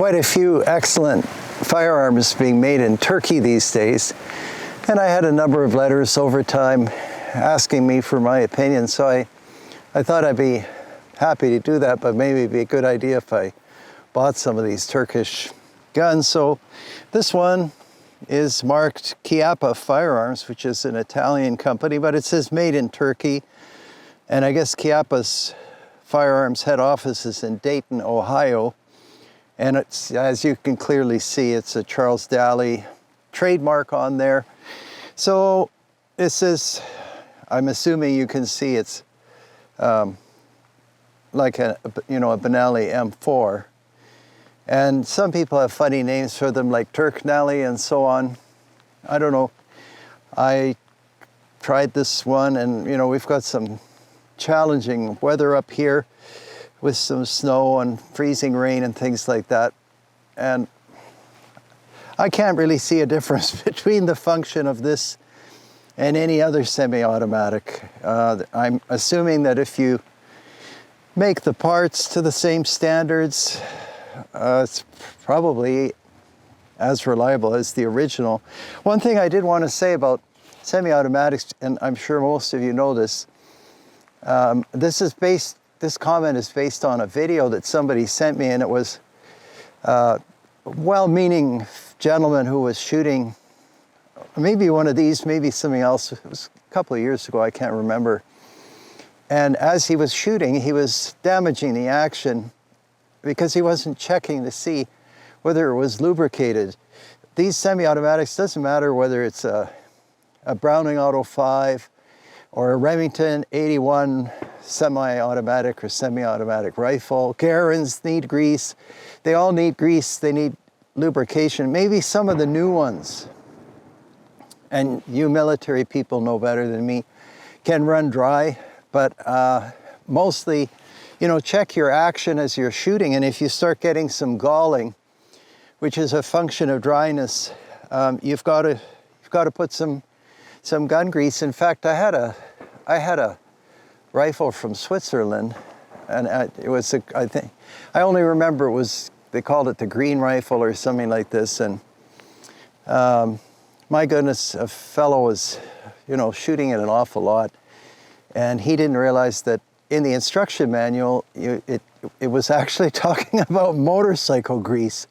quite a few excellent firearms being made in Turkey these days, and I had a number of letters over time asking me for my opinion, so I thought I'd be happy to do that, but maybe it'd be a good idea if I bought some of these Turkish guns. So this one is marked Chiappa Firearms, which is an Italian company, but it says made in Turkey. And I guess Chiappa's firearms head office is in Dayton, Ohio. And it's, as you can clearly see, it's a Charles Daly trademark on there. So this is, I'm assuming you can see it's like a Benelli M4. And some people have funny names for them, like Turknelli and so on. I don't know. I tried this one, and we've got some challenging weather up here with some snow and freezing rain and things like that. And I can't really see a difference between the function of this and any other semi-automatic. I'm assuming that if you make the parts to the same standards, it's probably as reliable as the original. One thing I did want to say about semi-automatics, and I'm sure most of you know this, this comment is based on a video that somebody sent me, and it was a well-meaning gentleman who was shooting maybe one of these, maybe something else. It was a couple of years ago, I can't remember. And as he was shooting, he was damaging the action because he wasn't checking to see whether it was lubricated. These semi-automatics, doesn't matter whether it's a Browning Auto 5 or a Remington 81 semi-automatic or semi-automatic rifle. Garand's need grease. They all need grease. They need lubrication. Maybe some of the new ones, and you military people know better than me, can run dry, but mostly, check your action as you're shooting, and if you start getting some galling, which is a function of dryness, you've got to put some gun grease. In fact, I had a rifle from Switzerland, and it was I only remember it was, they called it the green rifle or something like this, and my goodness, a fellow was shooting it an awful lot, and he didn't realize that in the instruction manual it was actually talking about motorcycle grease,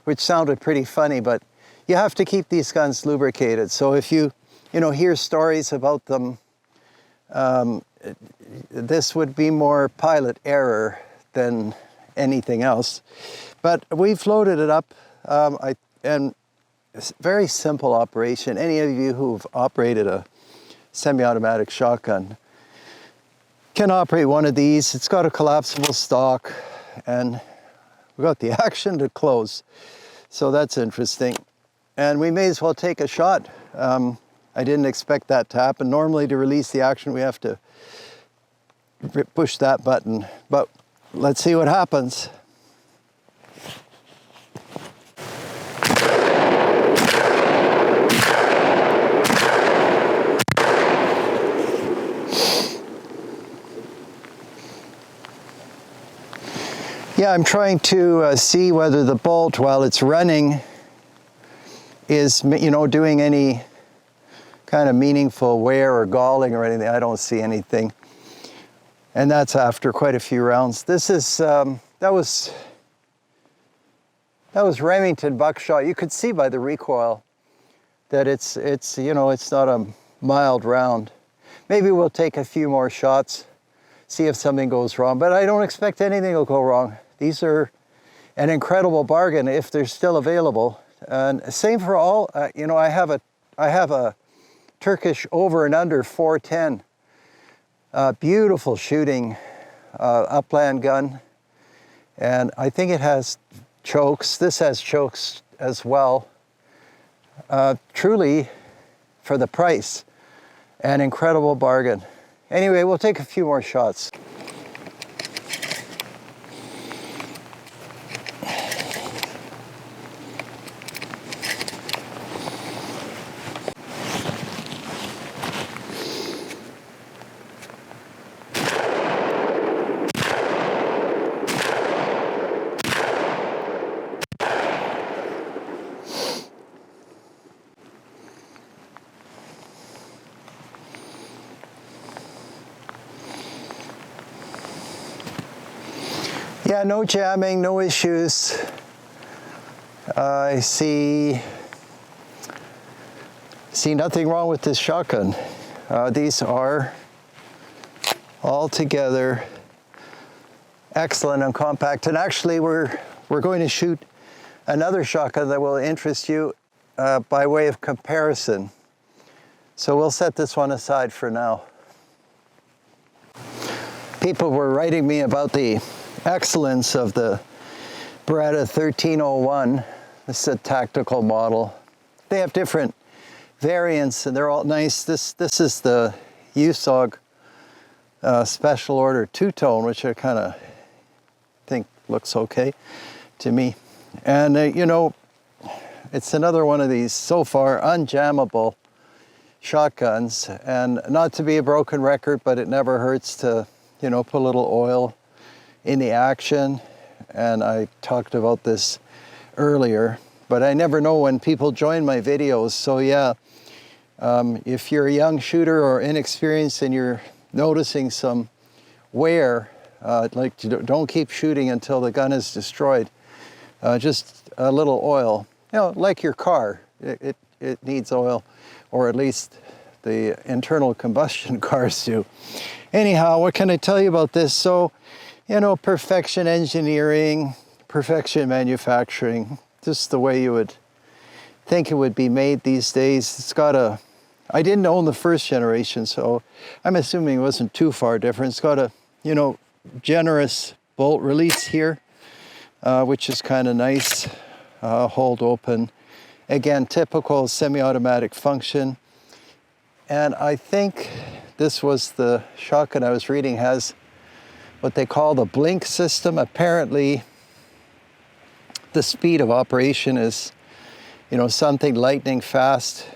which sounded pretty funny, but you have to keep these guns lubricated. So if you hear stories about them, this would be more pilot error than anything else. But we've loaded it up, and it's a very simple operation. Any of you who've operated a semi-automatic shotgun can operate one of these. It's got a collapsible stock, and we got the action to close. So that's interesting. And we may as well take a shot. I didn't expect that to happen. Normally, to release the action, we have to push that button, but let's see what happens. Yeah, I'm trying to see whether the bolt, while it's running, is doing any kind of meaningful wear or galling or anything. I don't see anything, and that's after quite a few rounds. This is that was Remington buckshot. You could see by the recoil that it's not a mild round. Maybe we'll take a few more shots, see if something goes wrong, but I don't expect anything will go wrong. These are an incredible bargain if they're still available. And same for all, I have a Turkish over and under 410. Beautiful shooting upland gun. And I think it has chokes. This has chokes as well. Truly, for the price, an incredible bargain. Anyway, we'll take a few more shots. Yeah, no jamming, no issues. I see nothing wrong with this shotgun. These are altogether excellent and compact. And actually, we're going to shoot another shotgun that will interest you by way of comparison. So we'll set this one aside for now. People were writing me about the excellence of the Beretta 1301. This is a tactical model. They have different variants and they're all nice. This is the USOG special order two-tone, which I kind of think looks okay to me. And you know, it's another one of these so far unjammable shotguns, and not to be a broken record, but it never hurts to, you know, put a little oil in the action. And I talked about this earlier, but I never know when people join my videos. So yeah, if you're a young shooter or inexperienced and you're noticing some wear, like don't keep shooting until the gun is destroyed. Just a little oil, you know, like your car, it needs oil, or at least the internal combustion cars do. Anyhow, what can I tell you about this? So, you know, perfection engineering, perfection manufacturing, just the way you would think it would be made these days. It's got a, I didn't own the first generation, so I'm assuming it wasn't too far different. It's got a, you know, generous bolt release here, which is kind of nice. Hold open. Again, typical semi-automatic function. And I think this was the shotgun I was reading has what they call the blink system. Apparently, the speed of operation is, you know, something lightning fast.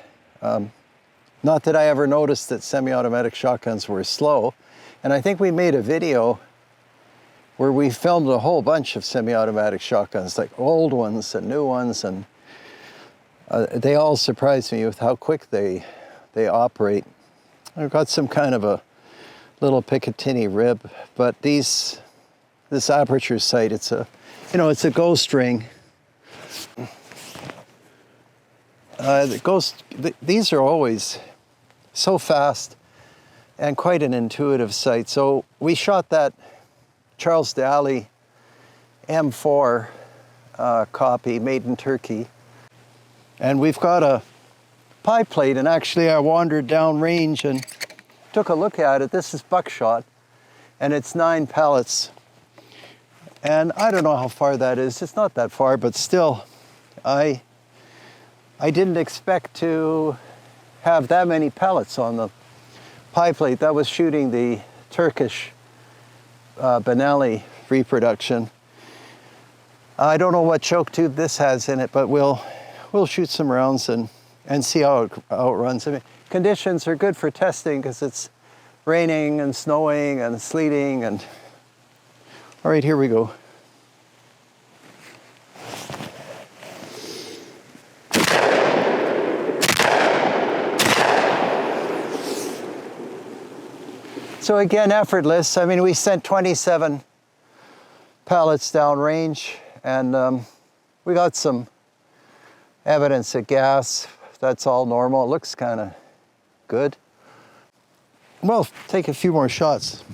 Not that I ever noticed that semi-automatic shotguns were slow. And I think we made a video where we filmed a whole bunch of semi-automatic shotguns, like old ones and new ones, and they all surprised me with how quick they operate. I've got some kind of a little Picatinny rib, but this aperture sight, it's a, you know, it's a ghost ring. These are always so fast and quite an intuitive sight. So we shot that Charles Daly M4 copy made in Turkey. And we've got a pie plate, and actually I wandered down range and took a look at it. This is buckshot, and it's 9 pellets. And I don't know how far that is. It's not that far, but still, I didn't expect to have that many pellets on the pie plate. That was shooting the Turkish Benelli reproduction. I don't know what choke tube this has in it, but we'll shoot some rounds and see how it runs. I mean, conditions are good for testing because it's raining and snowing and sleeting. And all right, here we go. So again, effortless. I mean, we sent 27 pellets downrange, and we got some evidence of gas. That's all normal. It looks kind of good. Well, take a few more shots.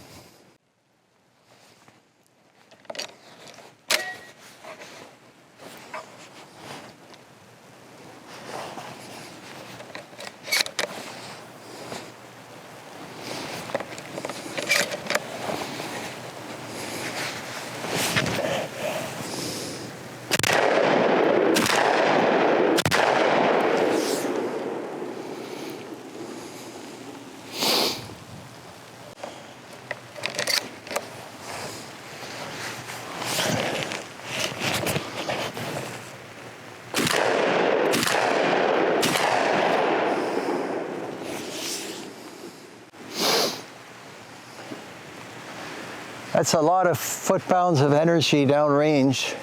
That's a lot of foot-pounds of energy downrange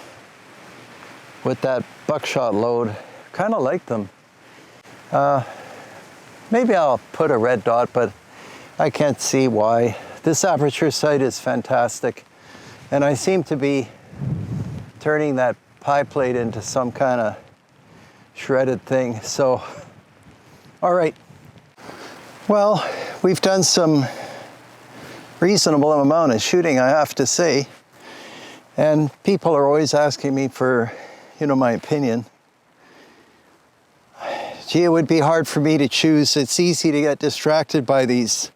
with that buckshot load. Kind of like them. Maybe I'll put a red dot, but I can't see why. This aperture sight is fantastic, and I seem to be turning that pie plate into some kind of shredded thing. So, all right. Well, we've done some reasonable amount of shooting, I have to say. And people are always asking me for, my opinion. Gee, it would be hard for me to choose. It's easy to get distracted by these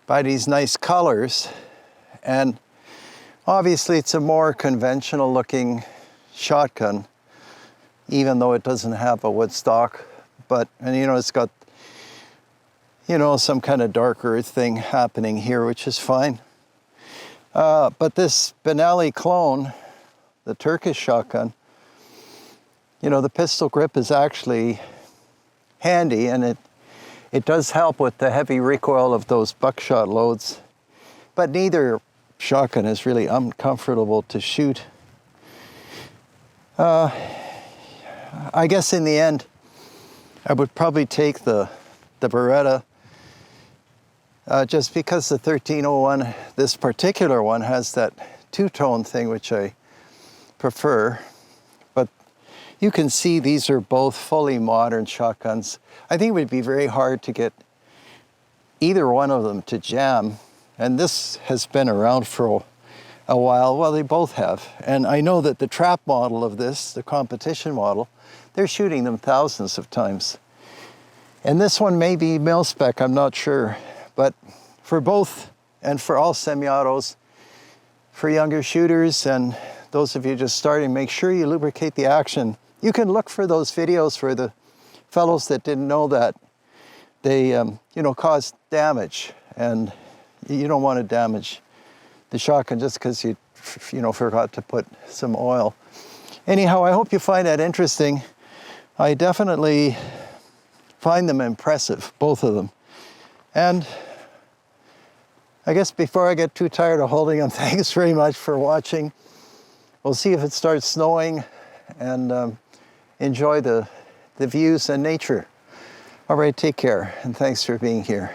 nice colors. And obviously it's a more conventional looking shotgun, even though it doesn't have a wood stock. But, and it's got, some kind of darker thing happening here, which is fine. But this Benelli clone, the Turkish shotgun, the pistol grip is actually handy, and it does help with the heavy recoil of those buckshot loads. But neither shotgun is really uncomfortable to shoot. I guess in the end, I would probably take the Beretta, just because the 1301, this particular one, has that two-tone thing, which I prefer. But you can see these are both fully modern shotguns. I think it would be very hard to get either one of them to jam. And this has been around for a while. Well, they both have. And I know that the trap model of this, the competition model, they're shooting them thousands of times. And this one may be mil-spec, I'm not sure. But for both, and for all semi-autos, for younger shooters and those of you just starting, make sure you lubricate the action. You can look for those videos for the fellows that didn't know that they, cause damage. And you don't want to damage the shotgun just because you forgot to put some oil. Anyhow, I hope you find that interesting. I definitely find them impressive, both of them. And I guess before I get too tired of holding them, thanks very much for watching. We'll see if it starts snowing, and enjoy the views and nature. All right, take care, and thanks for being here.